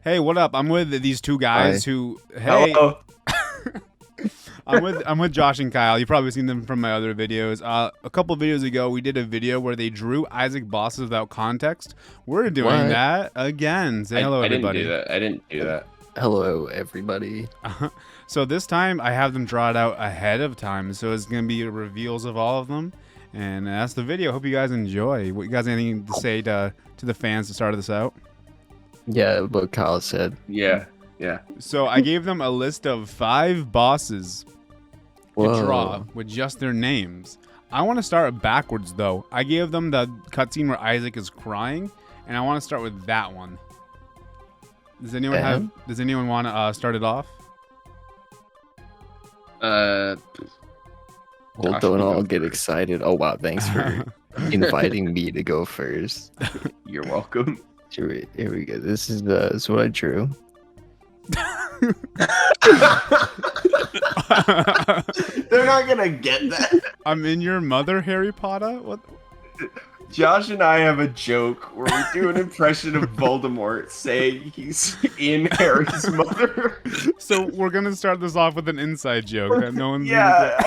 Hey, what up? I'm with these two guys Hi. who. Hey, Hello. I'm with Josh and Kyle. You've probably seen them from my other videos. A couple videos ago, we did a video where they drew Isaac bosses without context. We're doing What? that again. Say hello, I didn't everybody. do that. I didn't do that. Hello, everybody. So this time, I have them draw it out ahead of time. So it's gonna be reveals of all of them, and that's the video. Hope you guys enjoy. What you guys anything to say to the fans to start this out? Yeah, what Kyle said. Yeah. So I gave them a list of 5 bosses to draw Whoa. with just their names. I want to start backwards though. I gave them the cutscene where Isaac is crying, and I want to start with that one. Does anyone want to start it off? Well, Josh, don't you all go get first. excited. Oh, wow. Thanks for inviting me to go first. You're welcome. Here we go. This is what I drew. They're not gonna get that. I'm in your mother, Harry Potter. What? Josh and I have a joke where we do an impression of Voldemort saying he's in Harry's mother. So we're gonna start this off with an inside joke that no one's. Yeah.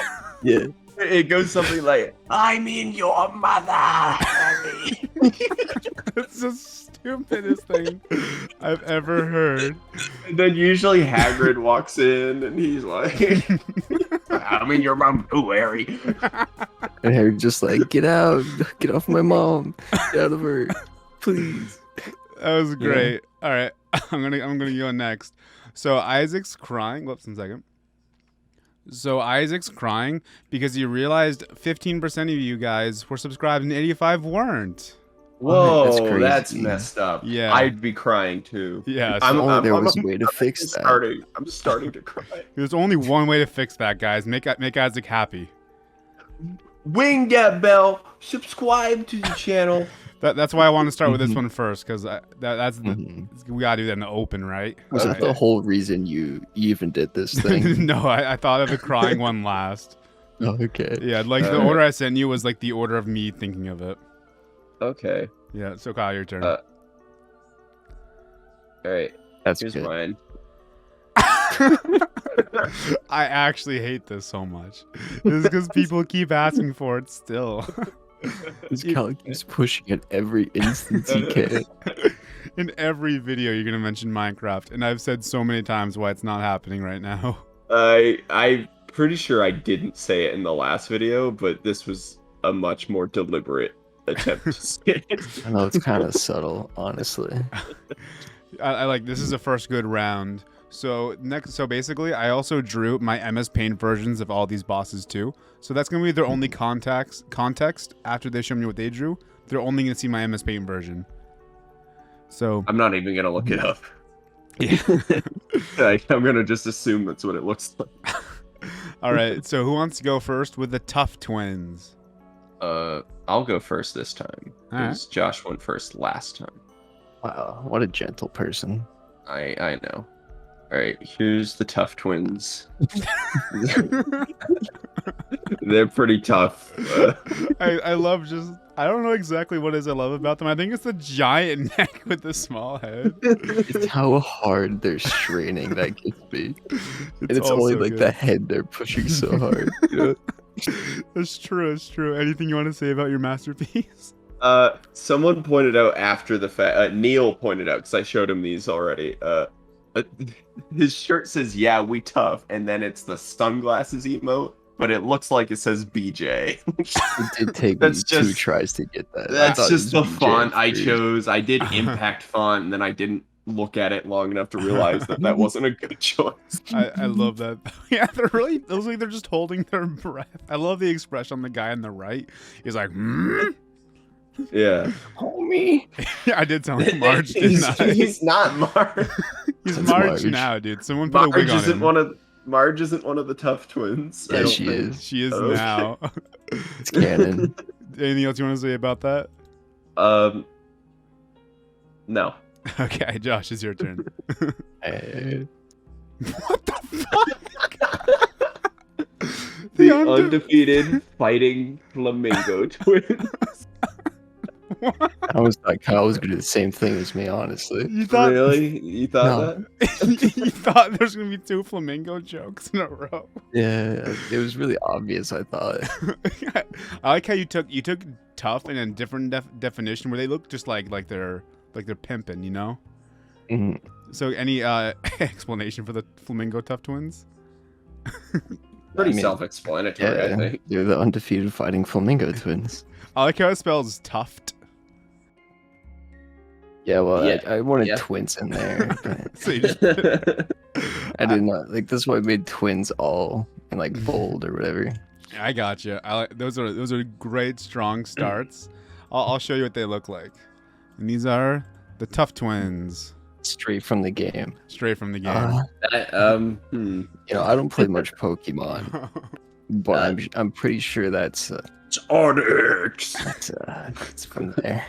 Yeah. It goes something like, "I'm in your mother, Harry." It's the stupidest thing I've ever heard. And then usually Hagrid walks in and he's like, "I'm in your mom too, Harry." And Harry just like, get out. Get off my mom. Get out of her. Please. That was great. All right, I'm gonna go next. So Isaac's crying. Whoops, 1 second. So Isaac's crying because he realized 15% of you guys were subscribed and 85 weren't. Whoa, That's that's crazy. messed up. Yeah. I'd be crying too. Yeah, I'm, so Oh, there I'm- was a I'm- way to fix that. I'm starting to cry. there's only one way to fix that, guys. Make Isaac happy. Ring that bell. Subscribe to the channel. That's why I want to start with this Mhm. one first, because that's the, Mhm. we gotta do that in the open, right? Was that the whole reason you even did this thing? No, I thought of the crying one last. Oh, okay. Yeah, like the order I sent you was like the order of me thinking of it. Okay. Yeah, so Kyle, your turn. All right. That's Here's good. mine. I actually hate this so much. This is because people keep asking for it still. This Kyle keeps pushing at every instance he can. In every video, you're gonna mention Minecraft, and I've said so many times why it's not happening right now. I'm pretty sure I didn't say it in the last video, but this was a much more deliberate attempt to say it. I know it's kind of subtle, honestly. I like this is the first good round. So basically, I also drew my MS Paint versions of all these bosses too. So that's gonna be their only context after they show me what they drew. They're only gonna see my MS Paint version. So I'm not even gonna look it up. yeah. I'm gonna just assume that's what it looks like. All right. So who wants to go first with the tough twins? I'll go first this time All right. because Josh went first last time. Wow, what a gentle person. I know. All right, here's the tough twins. They're pretty tough. I love I don't know exactly what it is I love about them. I think it's the giant neck with the small head. It's how hard they're straining that gets me. And it's only also like good. the head they're pushing so hard. You know? It's true. It's true. Anything you want to say about your masterpiece? Someone pointed out after the fact. Neil pointed out because I showed him these already. His shirt says "Yeah, we tough," and then it's the sunglasses emote, but it looks like it says BJ. It did take That's me two just- tries to get that. I That's thought it just the was BJ font I first. chose. I did impact font, and then I didn't look at it long enough to realize that wasn't a good choice. I love that. Yeah, they're really. It looks like they're just holding their breath. I love the expression on the guy on the right. He's like, Yeah. Homie. Yeah, I did tell him Marge, didn't I? He's not Marge. He's It's Marge Marge. now, dude. Someone put a Marge wig on isn't him. Marge isn't one of the tough twins. I Yeah, don't she think. is. She is Okay. now. It's canon. Anything else you want to say about that? No. Okay, Josh, it's your turn. Eh, What the fuck? The undefeated fighting flamingo twins. I was like, Kyle was gonna do the same thing as me, honestly. You thought Really? You thought No. that? you thought there's gonna be 2 flamingo jokes in a row. Yeah, it was really obvious. I thought. I like how you took tough in a different definition where they look just like they're pimping, you know. Mhm. So any explanation for the flamingo tough twins? Pretty I mean, self-explanatory, I Yeah, think. they're the undefeated fighting flamingo twins. I like how it spells tuft. Yeah, well, Yeah, I wanted yeah. twins in there, but So you just, I did not like. That's why I made twins all in like bold or whatever. I got you. I like those are great strong starts. I'll show you what they look like. And these are the tough twins, Straight from the game. straight from the game. You know, I don't play much Pokemon, but I'm pretty sure that's It's Onyx. that's from there.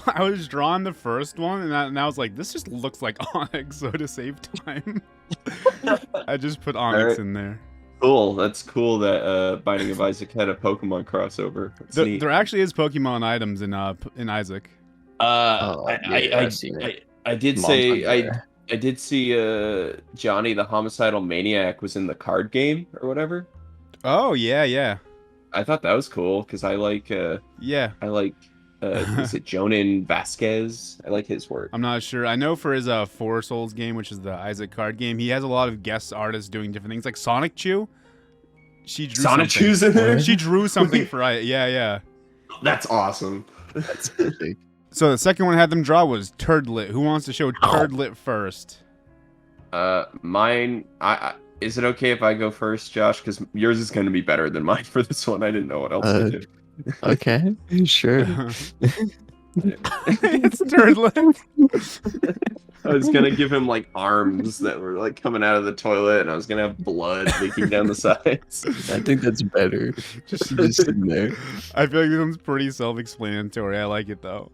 I was drawing the first one, and I was like, this just looks like Onyx, so to save time, I just put Onyx Alright. in there. Cool. That's cool that Binding of Isaac had a Pokemon crossover. That's neat. There actually is Pokemon items in Isaac. Oh, yeah, I've seen it. I did Mom's say under I did see Johnny the Homicidal Maniac was in the card game or whatever. Oh yeah. I thought that was cool because I like Yeah. is it Jonan Vasquez? I like his work. I'm not sure. I know for his Four Souls game, which is the Isaac card game, he has a lot of guest artists doing different things. Like Sonic Chew, she drew Sonic something. Chew's in there. She drew something for yeah. That's awesome. That's perfect. So the second one I had them draw was Turdlit. Who wants to show Turdlit first? Mine. Is it okay if I go first, Josh? Because yours is going to be better than mine for this one. I didn't know what else to do. Okay, sure. It's Turdlit. I was gonna give him like arms that were like coming out of the toilet, and I was gonna have blood leaking down the sides. I think that's better. Just sitting there. I feel like this one's pretty self-explanatory. I like it though.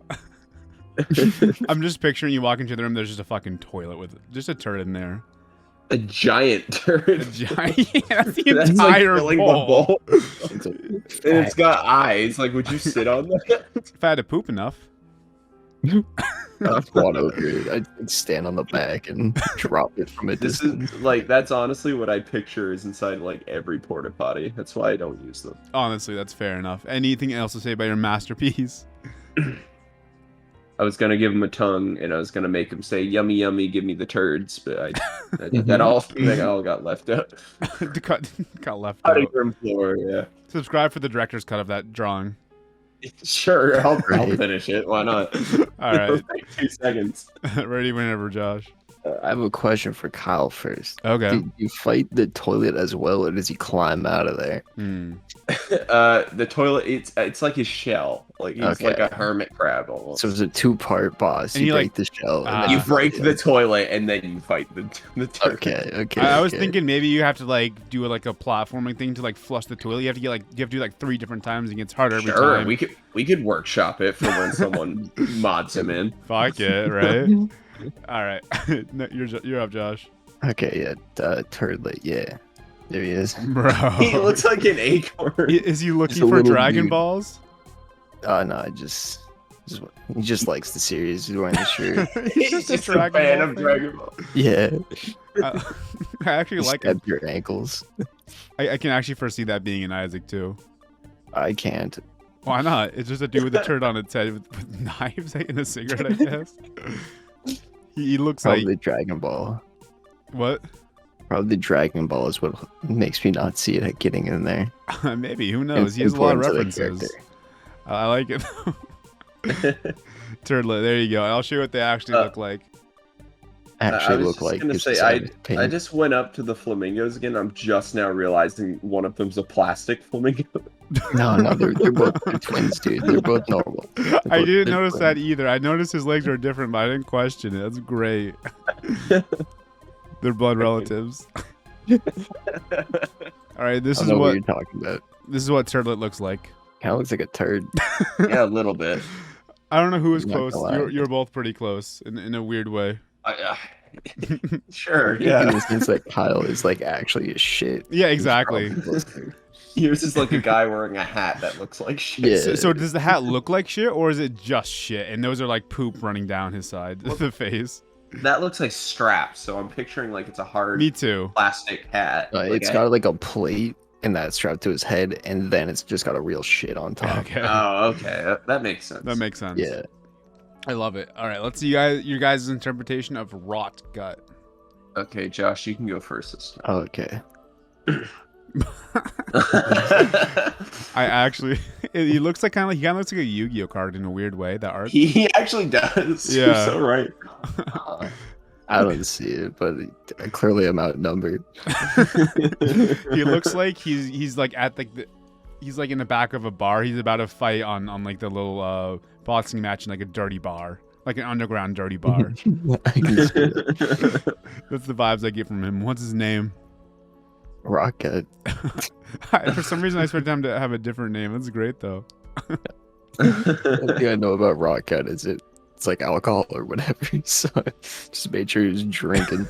I'm just picturing you walk into the room. There's just a fucking toilet with just a turd in there. A giant turd. A giant. Yeah, that's the That's entire like filling bowl. the bowl. And it's got eyes. Like, would you sit on that? If I had to poop enough. I'd walk over it. I'd stand on the back and drop it from a This distance. is like that's honestly what I picture is inside like every porta potty. That's why I don't use them. Honestly, that's fair enough. Anything else to say about your masterpiece? I was gonna give him a tongue, and I was gonna make him say "yummy, yummy, give me the turds," but that all got left out. Got left Cutting out. room floor, yeah. Subscribe for the director's cut of that drawing. Sure, I'll Right. finish it. Why not? All right. Like 2 seconds. Ready whenever, Josh. I have a question for Kyle first. Okay. Do you fight the toilet as well, or does he climb out of there? The toilet, it's like his shell. Like he's Okay. like a hermit crab almost. So it's a two-part boss. And You you, break the shell. And then You Ah. break the toilet and then you fight the turd. Okay. I was okay. thinking maybe you have to like do like a platforming thing to like flush the toilet. You have to do like 3 different times, and it's harder every Sure, time. we could workshop it for when someone mods him in. Fuck it, right? All right. No, you're up, Josh. Okay, yeah. Turdlet, yeah. There he is. Bro. He looks like an acorn. Is he looking a for little Dragon dude. Balls? No, he just likes the series. He's wearing the shirt. He's just a fan of Dragon Ball. Yeah. I actually like it. Stab your ankles. I can actually foresee that being in Isaac too. I can't. Why not? It's just a dude with a turd on its head with knives and a cigarette, I guess. He looks Probably like Dragon Ball. what? Probably Dragon Ball is what makes me not see it getting in there. Maybe, who knows? He has a lot of Important to the references. character. I like it. Turdlet, there you go. I'll show you what they actually look like. Actually I was look just like gonna it's say, just I paint. just went up to the flamingos again. I'm just now realizing one of them's a plastic flamingo. No, they're both they're twins, dude. They're both normal. I didn't notice that either. I noticed his legs are different, but I didn't question it. That's great. They're blood relatives. All right, I don't know what you're talking about. this is what Turdlet looks like. Kind of looks like a turd. Yeah, a little bit. I don't know who is Not close. gonna lie. You're both pretty close in a weird way. Sure, In yeah. the sense that Kyle is like actually a shit. Yeah, He's exactly. probably closer. Yours is like a guy wearing a hat that looks like shit. Yeah. So does the hat look like shit, or is it just shit? And those are like poop running down his side, the face. That looks like straps, so I'm picturing like it's a hard Me too. plastic hat. Like It's got like a plate and that's strapped to his head, and then it's just got a real shit on top. Okay. Oh, okay. That makes sense. That makes sense. Yeah. I love it. All right, let's see your guys' interpretation of rot gut. Okay, Josh, you can go first this time. Okay. I actually, he looks like he kind of looks like a Yu-Gi-Oh card in a weird way. That art. He actually does. Yeah. You're so right. I don't see it, but clearly I'm outnumbered. He looks like he's like at he's like in the back of a bar. He's about to fight on like the little boxing match in like a dirty bar, like an underground dirty bar. I can see it. That's the vibes I get from him. What's his name? Rocket. For some reason, I expected him to have a different name. That's great though. One thing I know about Rocket is it's like alcohol or whatever. So just made sure he was drinking.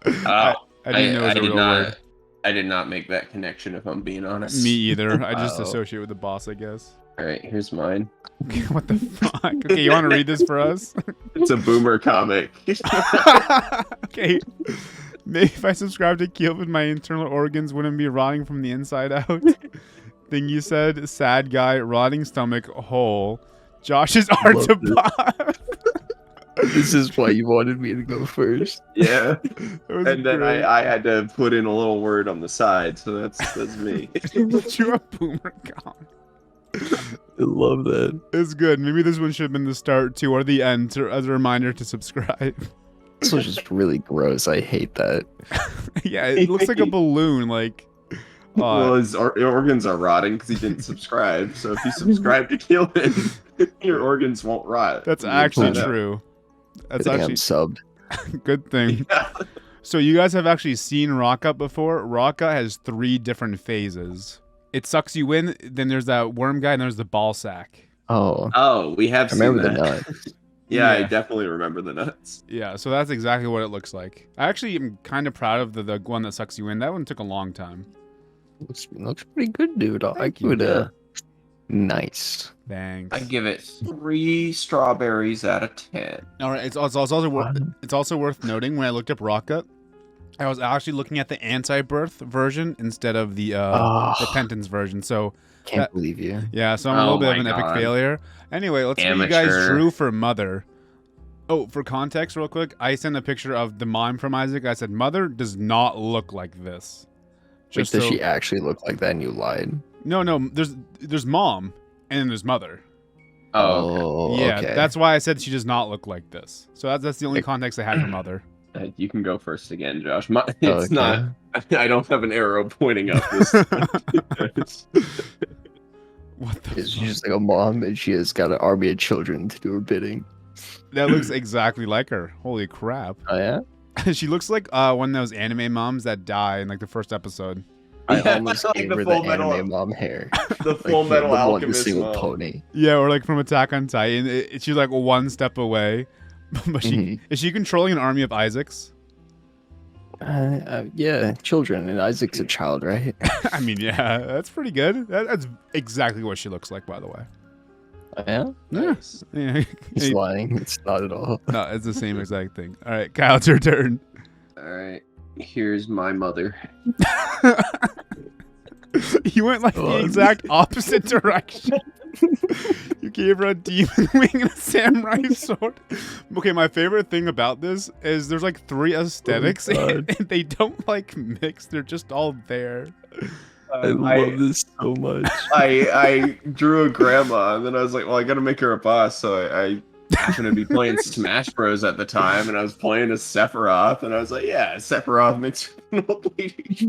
I didn't know it was a real word. I did not make that connection, if I'm being honest. Me either. I just Oh. associate with the boss, I guess. All right, here's mine. What the fuck? Okay, you want to read this for us? It's a boomer comic. Okay. Maybe if I subscribed to Keelvin, my internal organs wouldn't be rotting from the inside out. Thing you said, sad guy, rotting stomach, hole. Josh's art Love to this. buy. This is why you wanted me to go first. Yeah. Was And then great. I had to put in a little word on the side, so that's me. You're a boomer god. I love that. It's good. Maybe this one should have been the start too, or the end, as a reminder to subscribe. This was just really gross. I hate that. Yeah, it looks like a balloon. Like, Well, his organs are rotting because he didn't subscribe. So if you subscribe to Keelvin, your organs won't rot. that's actually Yeah. true. That's I think I'm actually subbed. a good thing. Yeah. So you guys have actually seen Rock Up before. Rock Up has 3 different phases. It sucks you in, then there's that worm guy, and there's the ball sack. Oh, Oh, we have I seen remember the that. nut. Yeah, I Yeah. definitely remember the nuts. Yeah, so that's exactly what it looks like. I actually am kind of proud of the one that sucks you in. That one took a long time. Looks pretty good, dude. I Thank give it you. a nice. Thanks. I give it 3 strawberries out of 10. All right, it's also worth noting when I looked up Rock Up, I was actually looking at the anti-birth version instead of the repentance version. So Can't believe you. yeah, so I'm a Oh little bit of my an epic God. failure. Anyway, let's see what you guys Amateur. drew for Mother. Oh, for context, real quick, I sent a picture of the mom from Isaac. I said, Mother does not look like this. Wait, Just does so- she actually look like that and you lied? No, there's mom, and then there's Mother. Oh, okay. Yeah, okay. that's why I said she does not look like this. So that's the only Like- context I had for Mother. You can go first again, Josh. It's Okay. not. I don't have an arrow pointing up this time. What the She's fuck? just like a mom, and she has got an army of children to do her bidding. That looks exactly like her. Holy crap. Oh yeah. She looks like one of those anime moms that die in like the first episode. I Yeah, almost like gave the her the Full Metal- anime mom hair. The Like, Full Metal the one, the Alchemist single mom. pony. Yeah, or like from Attack on Titan. She's like one step away. But Mhm. is she controlling an army of Isaacs? Yeah, children, and Isaac's a child, right? I mean, yeah, that's pretty good. That's exactly what she looks like, by the way. Oh, yeah, Nice. Yeah. he's lying. It's not at all. No, it's the same exact thing. All right, Kyle, it's your turn. All right. Here's my mother. You went like the God. exact opposite direction. You gave her a demon wing and a samurai sword. Okay, my favorite thing about this is there's like 3 aesthetics and God. they don't like mix. They're just all there. I love this so much. I drew a grandma, and then I was like, well, I gotta make her a boss, so I happened to be playing Smash Bros at the time, and I was playing as Sephiroth, and I was like, yeah, Sephiroth makes an old lady.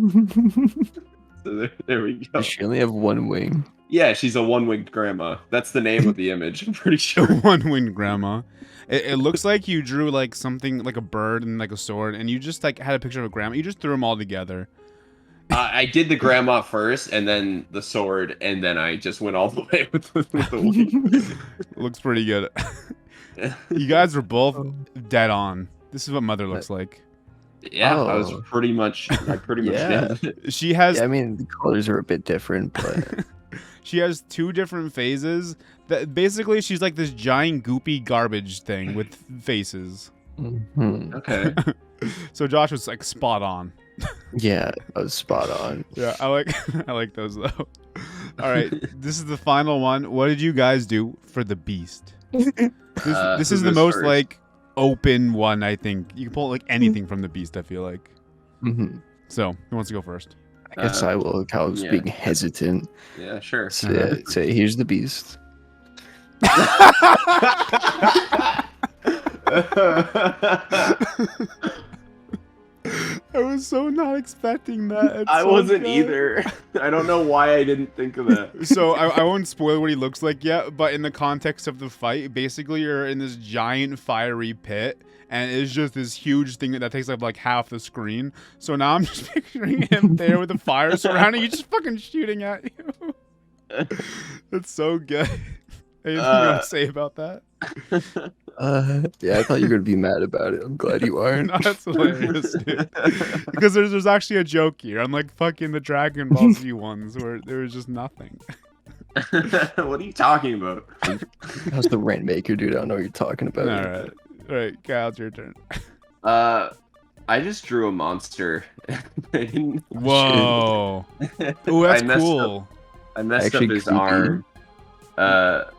So there we go. Does she only have one wing? Yeah, she's a one-winged grandma. That's the name of the image, I'm pretty sure. One-winged grandma. It looks like you drew like something like a bird and like a sword, and you just like had a picture of a grandma. You just threw them all together. I did the grandma first, and then the sword, and then I just went all the way with the wing. Looks pretty good. You guys were both dead on. This is what Mother looks like. Yeah, Oh. I pretty much Yeah. did. She has Yeah, I mean, the colors are a bit different, but she has 2 different phases. That basically she's like this giant goopy garbage thing with faces. Mhm. Okay. So Josh was like spot on. Yeah, I was spot on. Yeah, I like I like those though. All right, this is the final one. What did you guys do for the beast? This Who is the goes most first? like open one, I think. You can pull like anything from the beast, I feel like. Mhm. So, who wants to go first? I guess I will. I was yeah. being hesitant. Yeah, sure. So, yeah, say, here's the beast. I was so not expecting that. It's I so wasn't good. either. I don't know why I didn't think of that. So I won't spoil what he looks like yet, but in the context of the fight, basically you're in this giant fiery pit, and it's just this huge thing that takes up like half the screen. So now I'm just picturing him there with the fire surrounding you, just fucking shooting at you. That's so good. Anything you want to say about that? Yeah, I thought you were gonna be mad about it. I'm glad you aren't. No, that's hilarious, dude. Because there's actually a joke here. Unlike fucking the Dragon Ball Z ones where there was just nothing. What are you talking about? How's the Rainmaker, dude? I don't know what you're talking about. All right, Kyle, it's your turn. I just drew a monster. I didn't. Whoa. Oh, that's I messed cool. I messed Actually up his creepy. arm.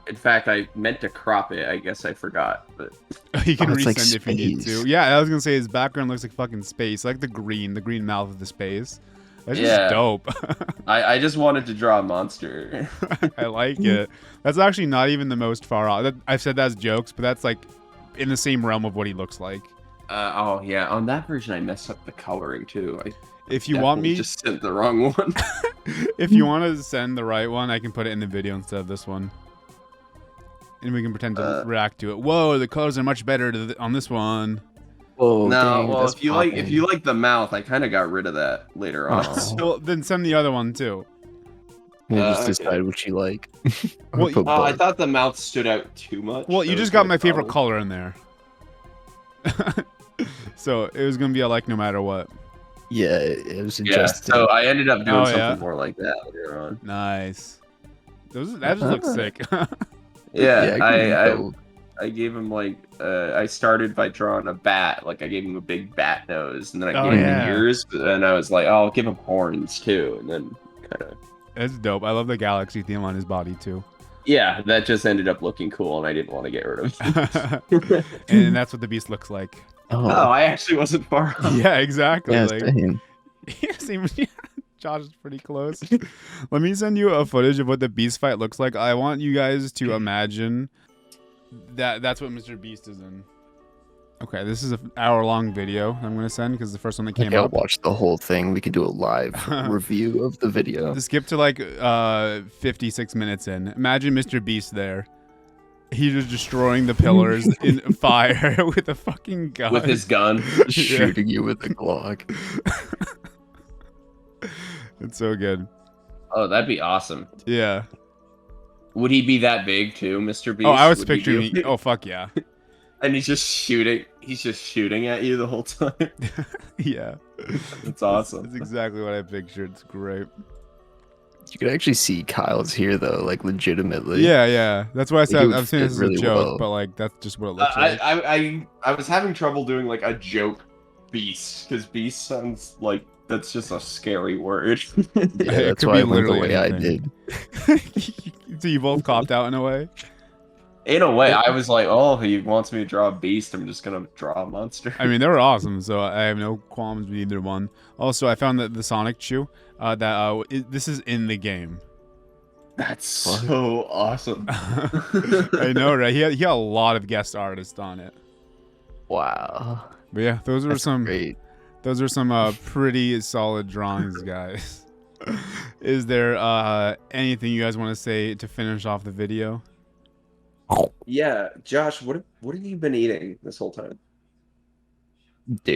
In fact, I meant to crop it. I guess I forgot. But You can Oh, it's resend like if you need space. to. Yeah, I was gonna say his background looks like fucking space, like the green mouth of the space. That's Yeah. just dope. I just wanted to draw a monster. I like it. That's actually not even the most far off. I've said that as jokes, but that's like in the same realm of what he looks like. Oh yeah, on that version I messed up the coloring too. I If you want definitely me, just sent the wrong one. if you want to send the right one, I can put it in the video instead of this one, and we can pretend to react to it. Whoa, the colors are much better on this one. Oh, No, dang, well, that's if you like the mouth, I kind of got rid of that later on. Oh. so- Well, then send the other one too. We'll just okay. decide what you like. Or Well, put I both. thought the mouth stood out too much. Well, That you was just got my my favorite problem. color in there. So it was gonna be a like no matter what. Yeah, it was Yeah, adjusted. so I ended up doing Oh, something yeah? more like that later on. Nice. That just looks sick. Yeah, I gave him like I started by drawing a bat, like I gave him a big bat nose, and then I Oh, gave yeah. him ears, and I was like, oh, I'll give him horns too, and then kind of That's dope. I love the galaxy theme on his body too. yeah, that just ended up looking cool, and I didn't want to get rid of it. And that's what the beast looks like. Oh, I actually wasn't far off. Yeah, exactly. yeah, Like, same. Josh is pretty close. Let me send you a footage of what the beast fight looks like. I want you guys to imagine that's what Mr. Beast is in. Okay, this is an hour-long video I'm going to send because the first one that came I'll up. watch the whole thing. We can do a live review of the video. Skip to like 56 minutes in. Imagine Mr. Beast there. He's just destroying the pillars in fire with a fucking gun. With his gun. Shooting you with a Glock. It's so good. Oh, that'd be awesome. Yeah. Would he be that big too, Mr. Beast? Oh, I was Would he picturing. be- Oh, fuck yeah. And he's just shooting. He's just shooting at you the whole time. Yeah. That's awesome. That's exactly what I pictured. It's great. You can actually see Kyle's here though, like legitimately. Yeah. That's why I Like, said it would I'm saying fit this is really a joke, well. but like that's just what it looks like. I was having trouble doing like a joke beast because beast sounds like that's just a scary word. Yeah, It that's could why be I went the literally way I anything. did. So you both copped out in a way. In a way, I was like, oh, he wants me to draw a beast. I'm just gonna draw a monster. I mean, they were awesome, so I have no qualms with either one. Also, I found that the Sonic Chew, this is in the game. That's so awesome. I know, right? He had a lot of guest artists on it. Wow. But yeah, those are That's some. great. Those are some pretty solid drawings, guys. Is there anything you guys want to say to finish off the video? Yeah, Josh, what have you been eating this whole time?